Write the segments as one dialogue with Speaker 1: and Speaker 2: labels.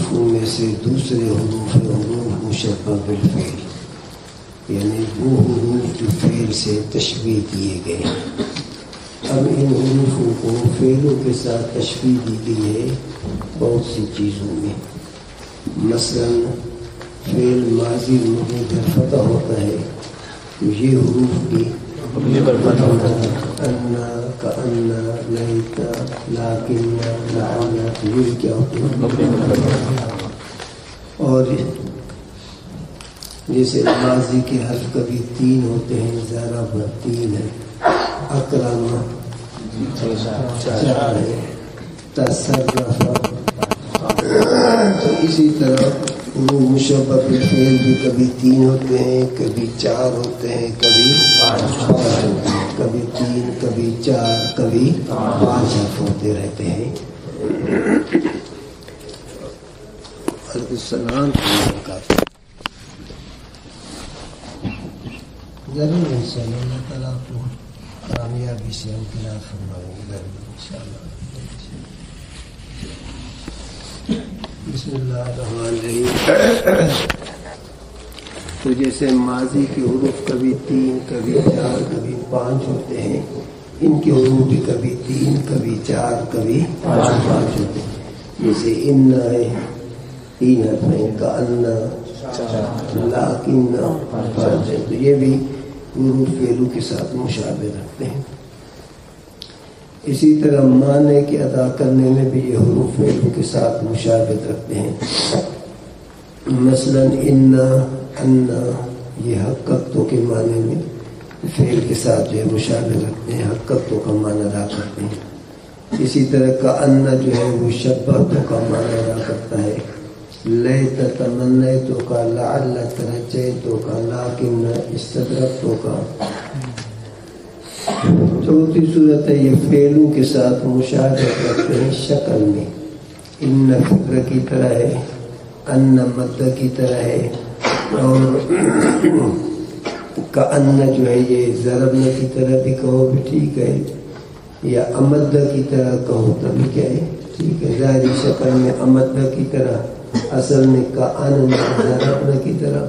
Speaker 1: حروفوں میں سے دوسرے حروف مشبہ بالفعل، یعنی وہ حروف جو فعل سے تشبیہ دیے گئے۔ اب ان حروفوں کو فعلوں کے ساتھ تشبیہ دی گئی ہے بہت سی چیزوں میں۔ مثلا فعل ماضی مبنی پر فتح ہوتا ہے تو یہ حروف بھی انا، کانا، لیتا، لیکن، لعنا، یہ کیا ہوتے ہیں؟ اور جیسے ماضی کے حرف کبھی 3 ہوتے ہیں، ضرب 3 ہے، اکرم 4 ہے، تصرف۔ تو اسی طرح وہ مشبہ بالفعل بھی کبھی 3 ہوتے ہیں، کبھی 4 ہوتے ہیں، کبھی 5 ہوتے ہیں، کبھی 3، کبھی 4، کبھی 5 حرف ہوتے رہتے ہیں۔ علیکم السلام۔ ضرور انشاءاللہ اللہ تعالیٰ آپ کو کامیابی سے امکنات فرمائیں گے، ضرور انشاءاللہ۔ بسم اللہ الرحمن الرحیم۔ تو جیسے ماضی کے حروف کبھی 3، کبھی 4، کبھی 5 ہوتے ہیں، ان کے حروف بھی کبھی 3، کبھی 4، کبھی 5 ہوتے ہیں۔ جیسے ان ہے 3 حرف ہیں، کانا، لیکن، تو یہ بھی حروف فعلوں کے ساتھ مشابہ رکھتے ہیں۔ اسی طرح معنی کے ادا کرنے میں بھی یہ حروف فعلوں کے ساتھ مشابہت رکھتے ہیں۔ مثلا انا، انا، یہ حقیقتوں کے معنی میں فعل کے ساتھ جو ہے مشابہت رکھتے ہیں، حقیقتوں کا معنی ادا کرتے ہیں۔ اسی طرح کا انا جو ہے وہ شبہتوں کا معنی ادا کرتا ہے۔ لیت، تمنیتوں کا، لعل، ترجیتوں کا، لیکن، استدرکتوں کا۔ چوتھی صورت ہے یہ فعلوں کے ساتھ مشابہت رکھتے ہیں شکل میں۔ ان فکر کی طرح ہے، ان مد کی طرح ہے، اور کأن جو ہے یہ ضربنے کی طرح بھی کہو بھی ٹھیک ہے، یا امد کی طرح کہو تبھی کیا ہے ٹھیک ہے۔ ظاہری شکل میں امد کی طرح، اصل میں کأن ضربنے کی طرح۔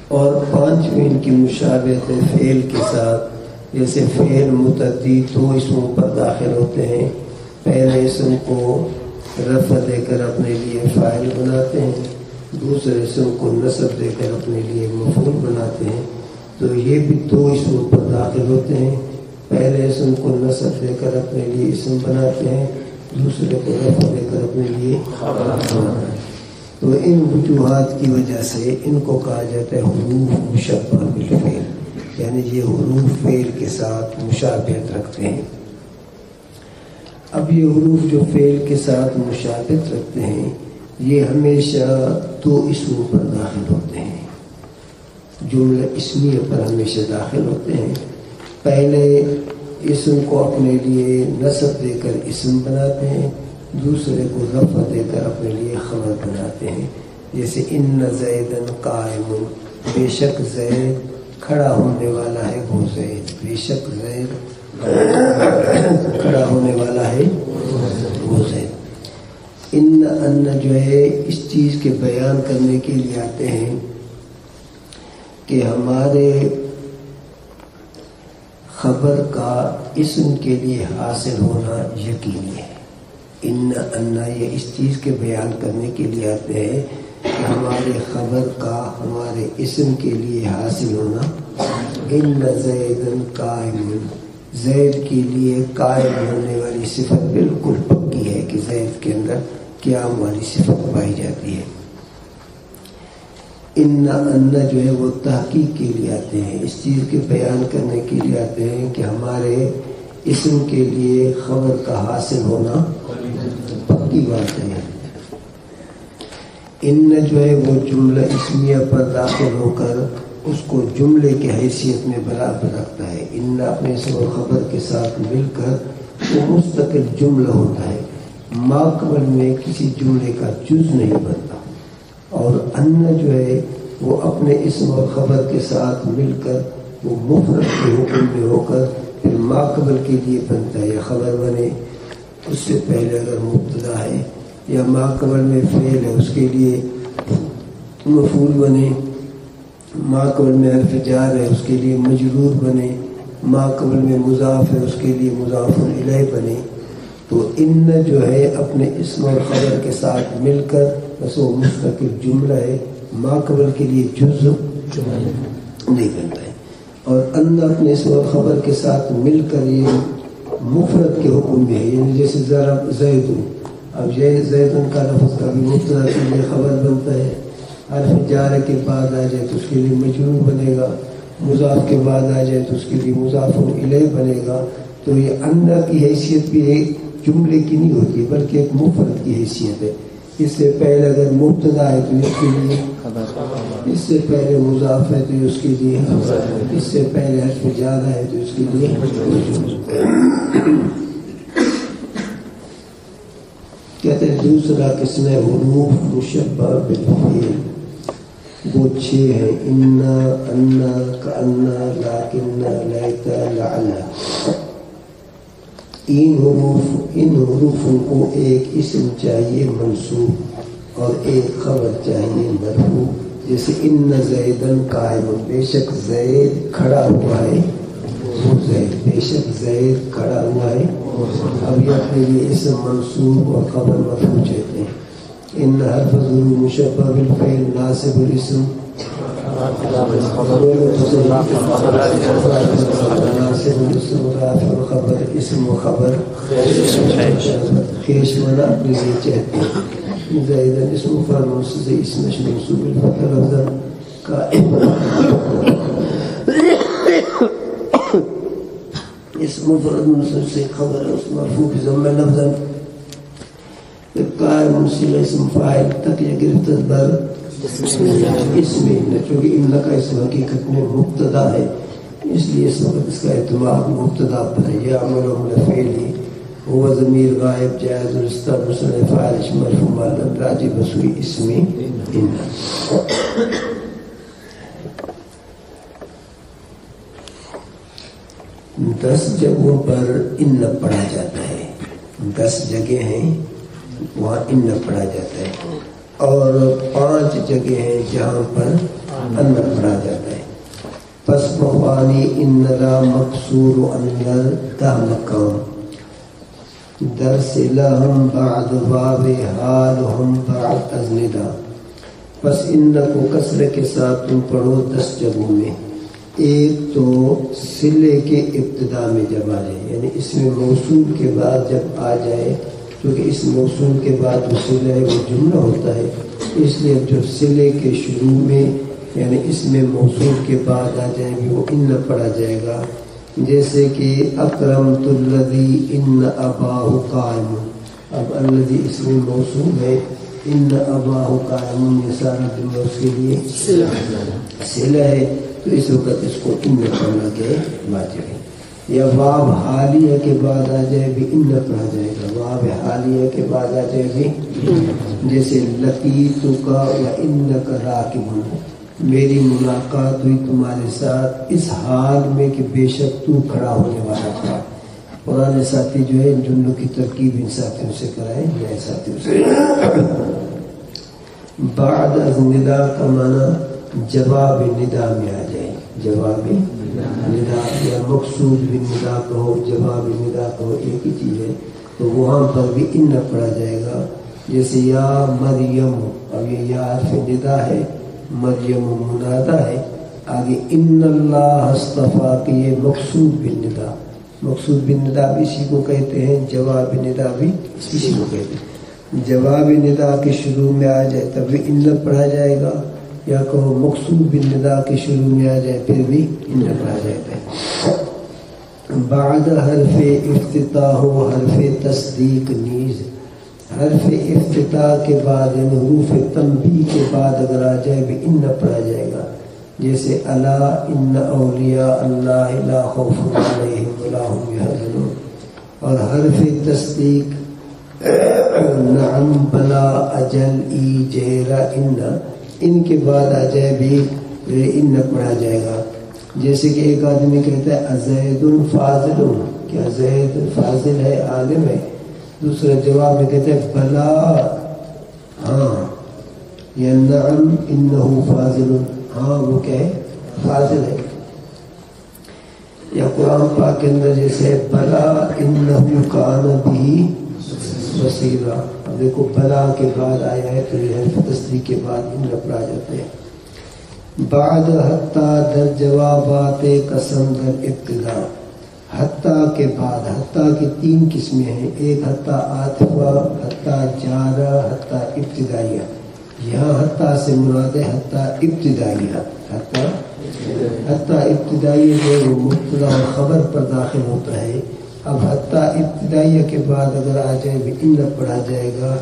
Speaker 1: اور 5ویں ان کی مشابہت ہے فعل کے ساتھ۔ جیسے فعل متعدی 2 اسموں پر داخل ہوتے ہیں، پہلے اسم کو رفع دے کر اپنے لیے فاعل بناتے ہیں، دوسرے اسم کو نصب دے کر اپنے لیے مفعول بناتے ہیں۔ تو یہ بھی 2 اسموں پر داخل ہوتے ہیں، پہلے اسم کو نصب دے کر اپنے لیے اسم بناتے ہیں، دوسرے کو رفع دے کر اپنے لیے خبر بناتے ہیں۔ تو ان وجوہات کی وجہ سے ان کو کہا جاتا ہے حروف مشبہ بالفعل، یعنی یہ حروف فعل کے ساتھ مشابہت رکھتے ہیں۔ اب یہ حروف جو فعل کے ساتھ مشابہت رکھتے ہیں یہ ہمیشہ 2 اسموں پر داخل ہوتے ہیں، جملہ اسمیہ پر ہمیشہ داخل ہوتے ہیں۔ پہلے اسم کو اپنے لیے نصب دے کر اسم بناتے ہیں، دوسرے کو رفع دے کر اپنے لیے خبر بناتے ہیں۔ جیسے ان زیدن قائم، بے شک زید کھڑا ہونے والا ہے، وہ زید، بے شک زید کھڑا ہونے والا ہے، وہ زید۔ ان جو ہے اس چیز کے بیان کرنے کے لیے آتے ہیں کہ ہمارے خبر کا اسم کے لیے حاصل ہونا یقینی ہے۔ ان یہ اس چیز کے بیان کرنے کے لیے آتے ہیں کہ ہمارے خبر کا ہمارے اسم کے لیے حاصل ہونا۔ ان زیدن قائم، زید کے لیے قائم ہونے والی صفت بالکل پکی ہے کہ زید کے اندر قیام والی صفت پائی جاتی ہے۔ ان جو ہے وہ تحقیق کے لیے آتے ہیں، اس چیز کے بیان کرنے کے لیے آتے ہیں کہ ہمارے اسم کے لیے خبر کا حاصل ہونا پکی بات ہے۔ ان جو ہے وہ جملہ اسمیہ پر داخل ہو کر اس کو جملے کی حیثیت میں برابر رکھتا ہے۔ ان اپنے اسم اور خبر کے ساتھ مل کر وہ مستقل جملہ ہوتا ہے، ماقبل میں کسی جملے کا جز نہیں بنتا۔ اور ان جو ہے وہ اپنے اسم اور خبر کے ساتھ مل کر وہ مفرد کے حکم میں ہو کر پھر ماقبل کے لیے بنتا ہے، یا خبر بنے اس سے پہلے اگر مبتدا ہے یا ماقبل میں فعل ہے اس کے لیے مفعول بنے، ماقبل میں حرف جار ہے اس کے لیے مجرور بنے، ماقبل میں مضاف ہے اس کے لیے مضاف الیہ بنے. تو ان جو ہے اپنے اسم اور خبر کے ساتھ مل کر بس وہ مستقل جملہ ہے، ماقبل کے لیے جزء نہیں بنتا ہے. اور ان اپنے اسم اور خبر کے ساتھ مل کر یہ مفرد کے حکم میں ہے، یعنی جیسے ضرب زید، اب یہ زید کا لفظ کا بھی مبتدا کے لیے خبر بنتا ہے، حرف جار کے بعد آ جائے تو اس کے لیے مجرور بنے گا، مضاف کے بعد آ جائے تو اس کے لیے مضاف الیہ بنے گا. تو یہ ان کی حیثیت بھی ایک جملے کی نہیں ہوتی بلکہ ایک مفرد کی حیثیت ہے. اس سے پہلے اگر مبتدا ہے تو اس کے لیے، اس سے پہلے مضاف ہے تو اس کے لیے، اس سے پہلے حرف جار ہے تو اس کے لیے. کہتے ہیں دوسرا قسم ہے حروف مشبہ بالفعل، وہ 6 ہیں: انا، انا، کانا، لاکنا، لیتا، لعل. ان حروفوں کو ایک اسم چاہیے منصوب اور ایک خبر چاہیے مرفوع. جیسے ان زیدن قائم، بے شک زید کھڑا ہوا ہے، وہ زید، بے شک زید کھڑا ہوا ہے. اب یہ اپنے لیے اسم منصوب اور خبر مرفوع چاہتے ہیں. ان حرف ظروف مشبہ بالفعل ناصب الاسم، ناصب الاسم رافع الخبر، اسم و خبر خیش منا اپنے لیے چاہتے ہیں. زائدن اسم مفرد منصوب اسم منصوب الفتح لفظا قائم، اسم مفرد منصوب سے خبر ہے اس مرفوع بضم لفظا. قائم صلہ اسم فاعل تک یہ گرفت بر اسم، چونکہ ان کا اسم حقیقت میں مبتدا ہے اس لیے اس وقت اس کا اعتماد مبتدا پر ہے. یہ عمل و فعلی وہ ضمیر غائب جائز الستر مسلم فاعل مرفوع معلوم راجع بسوئی اسم ان. 10 جگہوں پر ان پڑھا جاتا ہے، 10 جگہ ہیں وہاں ان پڑھا جاتا ہے، اور 5 جگہ ہیں جہاں پر ان پڑھا جاتا ہے. پس موانی ان لا مقصور اندر تا مقام درس لہم بعد باب حال ہم بعد ازندا. پس ان کو کسرے کے ساتھ تم پڑھو 10 جگہوں میں. ایک تو صلے کے ابتدا میں جب آ جائے، یعنی اس میں موصول کے بعد جب آ جائے، کیونکہ اس موصول کے بعد جو صلہ ہے وہ جملہ ہوتا ہے، اس لیے جو صلے کے شروع میں یعنی اس میں موصول کے بعد آ جائے گی وہ ان پڑھا جائے گا. جیسے کہ اکرمت الذی ان اباہ قائم، اب الذی اس میں موصول ہے، ان اباہ قائم یہ سارا جملہ اس کے لیے صلہ ہے، تو اس وقت اس کو ان پڑھنا کے واجب ہے. یا واو حالیہ کے بعد آ جائے بھی ان پڑھا جائے گا، واو حالیہ کے بعد آ جائے بھی، جیسے لقیتک و انک راکب، میری ملاقات ہوئی تمہارے ساتھ اس حال میں کہ بے شک تو کھڑا ہونے والا تھا. پرانے ساتھی جو ہے ان جملوں کی ترکیب ان ساتھیوں سے کرائے، نئے ساتھیوں سے. بعد از ندا کا معنی جواب ندا میں آ جائے، جواب ندا یا مقصود بالندا کہو، جواب ندا کہو، ایک ہی چیز ہے. تو وہاں پر بھی ان پڑھا جائے گا. جیسے یا مریم، اب یہ یا حرف ندا ہے، مریم منادا ہے، آگے ان اللہ اصطفیٰ کہ یہ مقصود بالندا، مقصود بالندا بھی اسی کو کہتے ہیں، جواب ندا بھی اسی کو کہتے ہیں. جواب ندا کے شروع میں آ جائے تب بھی ان پڑھا جائے گا، یا کہو مقصود بالندا کے شروع میں آ جائے پھر بھی ان پڑھا جاتا ہے. بعد حرف افتتاح و حرف تصدیق نیز، حرف افتتاح کے بعد یعنی حروف تنبیہ کے بعد اگر آ جائے بھی ان پڑھا جائے گا. جیسے الا ان اولیاء اللہ لا خوف علیہم ولا هم يحزنون. اور حرف تصدیق نعم بلا اجل ای جہرا ان کے بعد آ جائے بھی ان پڑھا جائے گا. جیسے کہ ایک آدمی کہتا ہے ازید فاضل، کیا زید فاضل ہے، عالم ہے؟ دوسرا جواب میں کہتا ہے بلا یا نعم انہو فاضل، ہاں وہ کیا ہے؟ فاضل ہے. یا قرآن پاک کے اندر جیسے بلا انہو کان بہ بصیرا. اب دیکھو بلا کے بعد آیا ہے تو یہ ہے تصدیق کے بعد ان پڑھا جاتے ہیں. بعد حتیٰ در جوابات قسم در ابتدا. حتیٰ کے بعد، حتیٰ کی 3 قسمیں ہیں. ایک حتیٰ عاطفہ، حتیٰ جارہ، حتیٰ ابتدائیہ. یہاں حتیٰ سے مراد ہے حتیٰ ابتدائیہ. حتیٰ ابتدائیہ جو مبتدا اور خبر پر داخل ہوتا ہے. اب حتیٰ ابتدائیہ کے بعد اگر آ جائے بھی ان پڑھا جائے گا،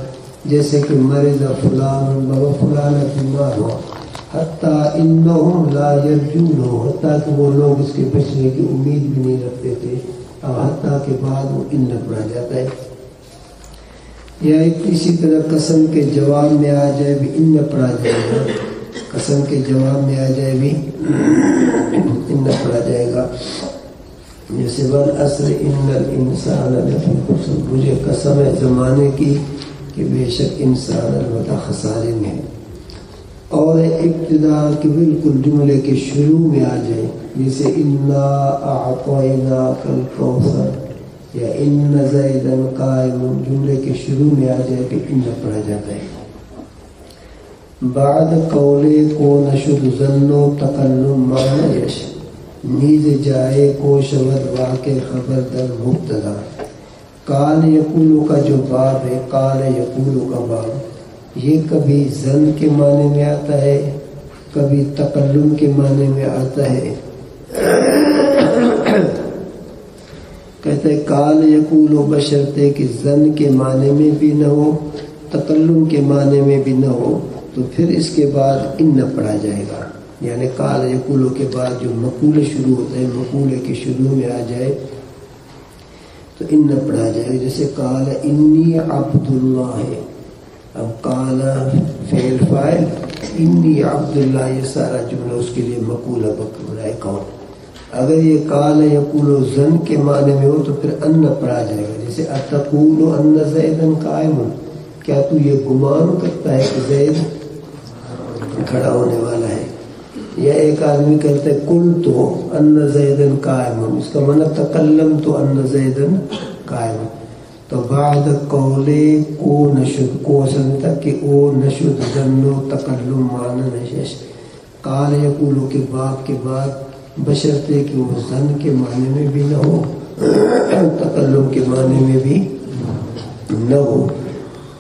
Speaker 1: جیسے کہ مرض فلان و فلان بیمار ہو، حتیٰ انہم لا یرجون ہو، حتیٰ کہ وہ لوگ اس کے بچنے کی امید بھی نہیں رکھتے تھے. اب حتیٰ کے بعد وہ ان پڑھا جاتا ہے. یا اسی طرح قسم کے جواب میں آ جائے بھی ان پڑھا جائے گا. قسم کے جواب میں آ جائے بھی ان پڑھا جائے گا. جیسے والعصر ان الانسان لفی خسر، مجھے قسم ہے زمانے کی کہ بے شک انسان البتہ خسارے میں ہے. اور ابتدا کے بالکل جملے کے شروع میں آ جائے، جیسے انا اعطیناک الکوثر یا ان زیدا قائم، جملے کے شروع میں آ جائے کہ ان پڑھا جاتا ہے. بعد قولے کو نشد ظنو تکلم معنی یش، نیز جائے کو شود واقع خبر در مبتدا. قال یقولو کا جو باب ہے، قال یقولو کا باب، یہ کبھی ظن کے معنی میں آتا ہے، کبھی تکلم کے معنی میں آتا ہے. کہتے ہیں قال یقولو بشرطے کہ ظن کے معنی میں بھی نہ ہو، تکلم کے معنی میں بھی نہ ہو، تو پھر اس کے بعد ان پڑھا جائے گا. یعنی قال یقولو کے بعد جو مقولے شروع ہوتے ہیں، مقولے کے شروع میں آ جائے تو ان پڑھا جائے. جیسے قال انی عبد اللہ ہے، اب قال فعل فاعل، انی عبد اللہ، یہ سارا جملہ اس کے لیے مقولہ بقولہ ہے کون. اگر یہ قال یقولو ظن کے معنی میں ہو تو پھر ان پڑھا جائے گا. جیسے اتقول ان زیدن قائم، کیا تو یہ گمان کرتا ہے کہ زید کھڑا ہونے والا ہے. یا ایک آدمی کہتے قل تو ان زیدن قائم، اس کا معنی تکلم تو ان زیدن قائم. تو بعد قولے کو نشد، کو اصل تک کہ او نشد ظنو تکلم معنی نشش. قال یقولو کے باب کے بعد بشرطے کہ وہ ظن کے معنی میں بھی نہ ہو، تکلم کے معنی میں بھی نہ ہو.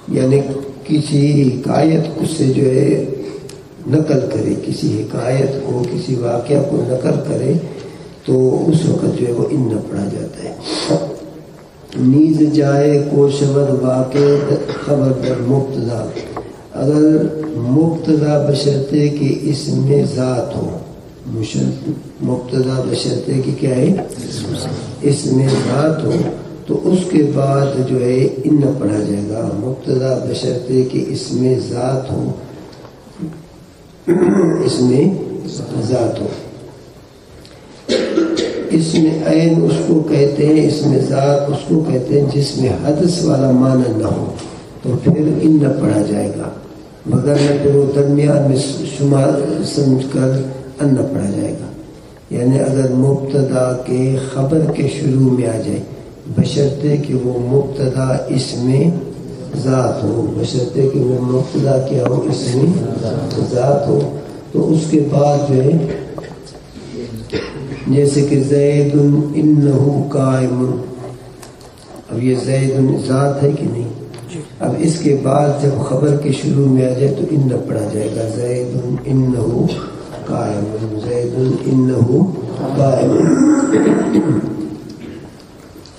Speaker 1: یعنی کسی حکایت کو سے جو ہے نقل کرے، کسی حکایت کو، کسی واقعہ کو نقل کرے تو اس وقت جو ہے وہ ان پڑھا جاتا ہے. نیز جائے کو شبر واقع خبر در مبتدا، اگر مبتدا بشرطے کہ اس میں ذات ہو، مبتدا بشرطے کہ کیا ہے اس میں ذات ہو، تو اس کے بعد جو ہے ان پڑھا جائے گا. مبتدا بشرطے کہ اس میں ذات ہو، اس میں ذات ہو. اس میں عین اس کو کہتے ہیں، اس میں ذات اس کو کہتے ہیں جس میں حدث والا معنی نہ ہو، تو پھر ان پڑھا جائے گا. مگر پھر وہ درمیان میں شمار سمجھ کر ان پڑھا جائے گا. یعنی اگر مبتدا کے خبر کے شروع میں آ جائے، بشرطے کہ وہ مبتدا اس میں ذات ہو، بشرطے کہ وہ مبتدا کیا ہو اس میں ذات ہو، تو اس کے بعد جو ہے جیسے کہ زید انہو قائم، اب یہ زید ذات ہے کہ نہیں. اب اس کے بعد جب خبر کے شروع میں آ جائے تو ان پڑھا جائے گا. زید انہو قائم، زید انہو قائم.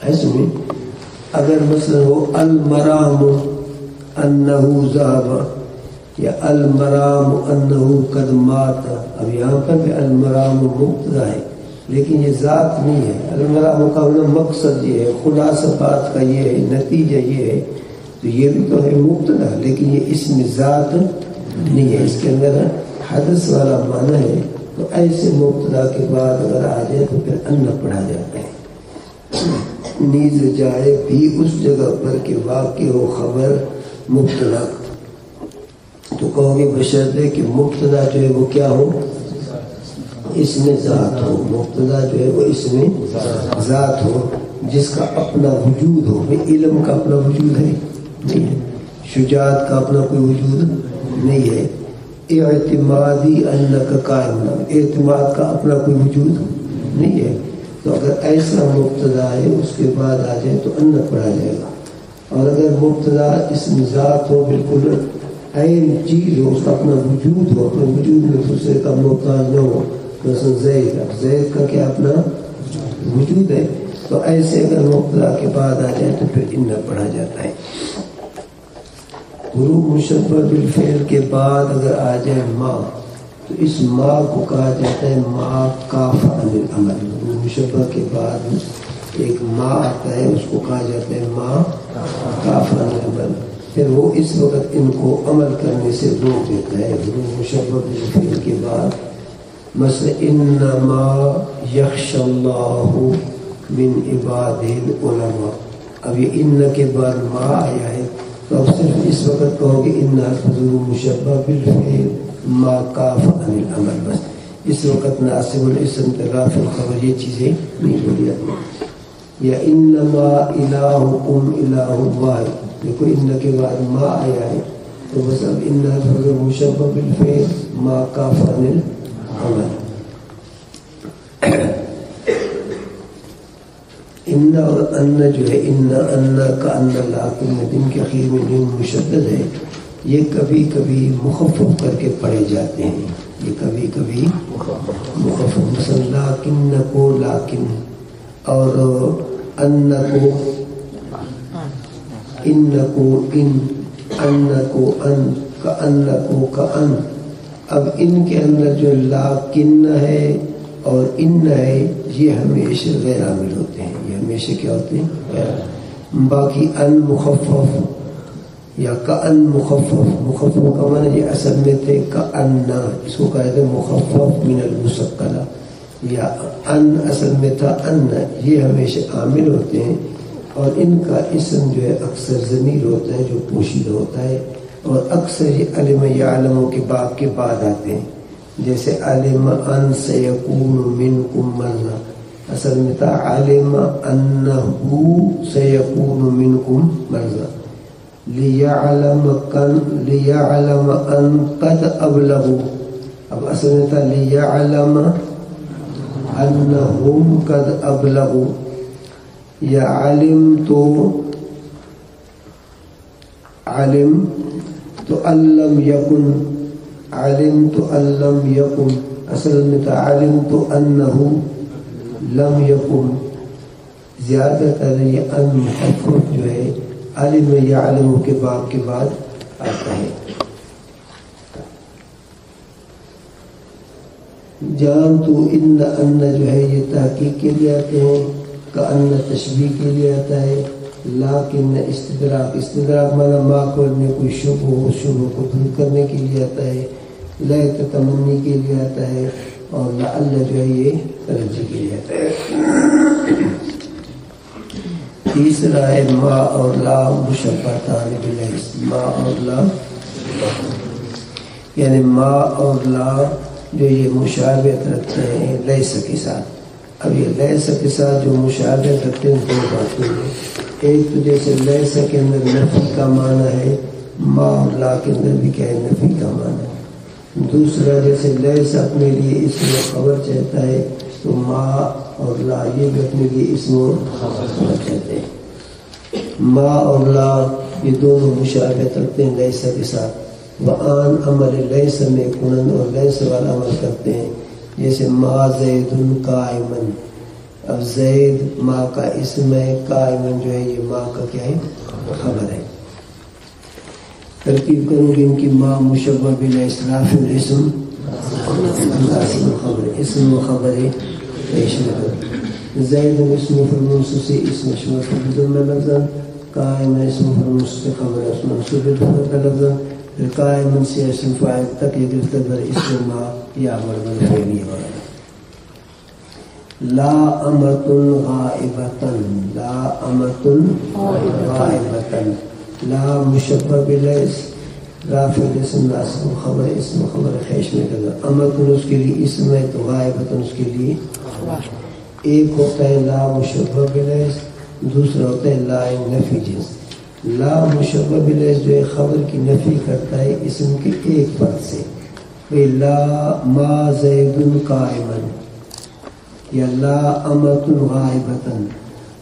Speaker 1: ایسے میں اگر مثلا ہو المرام انہو ذہب یا المرام انہو قد مات، اب یہاں پر بھی المرام مبتدا ہے لیکن یہ ذات نہیں ہے. المرام کا مقصد یہ ہے، خلاصہ بات کا یہ ہے، نتیجہ یہ ہے، تو یہ بھی تو ہے مبتدا لیکن یہ اس میں ذات نہیں ہے، اس کے اندر حدث والا معنی ہے. تو ایسے مبتدا کے بعد اگر آ جائے تو پھر ان پڑھا جاتا ہے. نیز جائے بھی اس جگہ پر کہ واقع ہو خبر مبتدا، تو کہو گے بشرطے کہ مبتدا جو ہے وہ کیا ہو، اس میں ذات ہو، مبتدا جو ہے وہ اس میں ذات ہو جس کا اپنا وجود ہو. علم کا اپنا وجود ہے نہیں ہے، شجاعت کا اپنا کوئی وجود نہیں ہے. اعتمادی انک قائم، اعتماد کا اپنا کوئی وجود نہیں ہے. تو اگر ایسا مبتدا ہے اس کے بعد آ جائے تو ان پڑھا جائے گا. اور اگر مبتدا اسم ذات ہو، بالکل عین چیز ہو، اس کا اپنا وجود ہو، اپنے وجود میں دوسرے کا محتاج نہ ہو، مثلا زید کا کیا اپنا وجود ہے، تو ایسے اگر مبتدا کے بعد آ جائے تو پھر ان پڑھا جاتا ہے. حروف مشبہ بالفعل کے بعد اگر آ جائے ما، تو اس ما کو کہا جاتا ہے ما کاف عن العمل. حروف مشبہ کے بعد ایک ما آتا ہے، اس کو کہا جاتا ہے ما کاف عن العمل. پھر وہ اس وقت ان کو عمل کرنے سے روک دیتا ہے. حروف مشبہ بالفعل کے بعد مثلا انما یخشی اللہ من عبادہ العلماء، اب یہ ان کے بعد ما آیا ہے تو اب صرف اس وقت کہو گے ان حروف مشبہ بالفعل ما کاف عن العمل، بس اس وقت ناصب الاسم رافع الخبر یہ چیزیں نہیں بولی جاتی. یا انما الہکم الہ واحد، دیکھو ان کے بعد ما آیا ہے تو بس اب ان حروف مشبہ بالفعل ما کاف عن العمل. ان اور ان جو ہے ان کا ان لاکن دن کے اخیر میں نون مشدد ہے، یہ کبھی کبھی مخفف کر کے پڑھے جاتے ہیں. یہ کبھی کبھی مخفف، مثلا لاکن کو لاکن، اور ان کو ان کو ان، ان کو ان، کا ان کو کا ان. اب ان کے اندر جو لاکن ہے اور ان ہے یہ ہمیشہ غیر عامل ہوتے ہیں، یہ ہمیشہ کیا ہوتے ہیں. باقی ان مخفف یا کا ان مخفف، مخفف کا معنی یہ اصل میں تھے کا ان، اس کو کہتے ہیں مخفف من المثقلہ، یا ان اصل میں تھا ان، یہ ہمیشہ عامل ہوتے ہیں. اور ان کا اسم جو ہے اکثر ضمیر ہوتا ہے جو پوشیدہ ہوتا ہے، اور اکثر یہ علم یعلم کے باب کے بعد آتے ہیں. جیسے علم ان سیکون منکم مرضی، اصل میں تھا علم انہ سیکون منکم مرضی. لیعلم ان قد ابلغوا، اب اصل میں تھا لیعلم انہم قد ابلغوا. یا علم تو علم یکن، علم تو علم یکن، اصل میں تھا علم تو انہو لم یکن. زیادہ تر یہ ان مخفف جو ہے علم یعلم کے باب کے بعد آتا ہے. جان تو ان جو ہے یہ تحقیق کے لیے آتے ہیں، کا ان تشبیہ کے لیے آتا ہے. لیکن استدراک مانا ما کو میں کوئی شبہ ہو، شبہ کو دور کرنے کے لیے آتا ہے. لیت تمنی کے لیے آتا ہے، اور لعل جو ہے یہ ترجیح کے لیے آتا ہے. تیسرا ہے ما اور لا مشبہتان بالاسم. ما اور لا یعنی ما اور لا جو یہ مشابہت رکھتے ہیں لیس کے ساتھ. اب یہ لیس کے ساتھ جو مشابہت رکھتے ہیں دو باتیں ہیں. ایک تو جیسے لیس کے اندر نفی کا معنی ہے، ما اور لا کے اندر بھی کیا ہے نفی کا معنی ہے. دوسرا جیسے لیس اپنے لیے اسم و خبر چاہتا ہے تو ما اور لا یہ بھی اپنے لیے اسم و خبر چاہتے ہیں. ما اور لا یہ دونوں مشابہت رکھتے ہیں لیس کے ساتھ. وآن عمل لیس میں کنن، اور لیس والا عمل کرتے ہیں. جیسے ما زید قائمن، اب زید ما کا اسم ہے، قائمن جو ہے یہ ما کا کیا ہے خبر ہے. ترتیب کروں گی ان کی. ما مشبہ بالاسراف الاسم، اسم و خبر پیش نظر. زید اسم فرموس سے اسم شمس بدل میں لفظاً، قائم اسم فرموس سے خبر اسم منصوب بدل کا لفظاً. قائم سے اسم فاعل تک یہ گرفتہ بر اسم ما یا مربن فعلی ہے. لا امۃ غائبۃ، لا امۃ غائبۃ. لا مشبہ باللیس، رافع اسم ناصب خبر اسم خبر خیش میں کرنا. امتن اس کے لیے اسم ہے تو غائبتن اس کے لیے ایک ہوتا ہے لا مشبہ بالعز، دوسرا ہوتا ہے لا نفی جنس. لا مشبہ بالعز جو ہے خبر کی نفی کرتا ہے اسم کے ایک فرد سے. لا ما زید قائما یا لا امت غائبتن.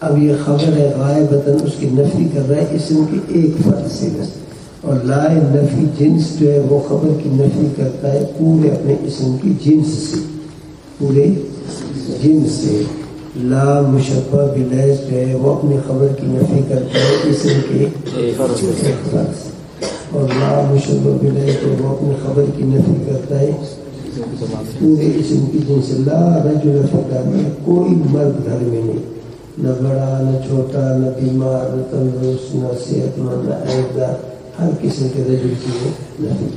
Speaker 1: اب یہ خبر ہے غائبتن، اس کی نفی کر رہا ہے اسم کے ایک فرد سے بس. اور لا نفی جنس جو ہے وہ خبر کی نفی کرتا ہے پورے اپنے اسم کی جنس سے، پورے جنس سے. لا مشبہ بالعز جو ہے وہ اپنی خبر کی نفی کرتا ہے اسم کے ایک فرد سے. اور لا مشبہ بالعز جو وہ اپنی خبر کی نفی کرتا ہے پورے اسم کی جنس. لا رجل فی الدار، کوئی مرد گھر میں نہیں، نہ بڑا نہ چھوٹا نہ بیمار نہ تندرست نہ صحت مند نہ عیبدار، ہر قسم کے رجل کی نفی.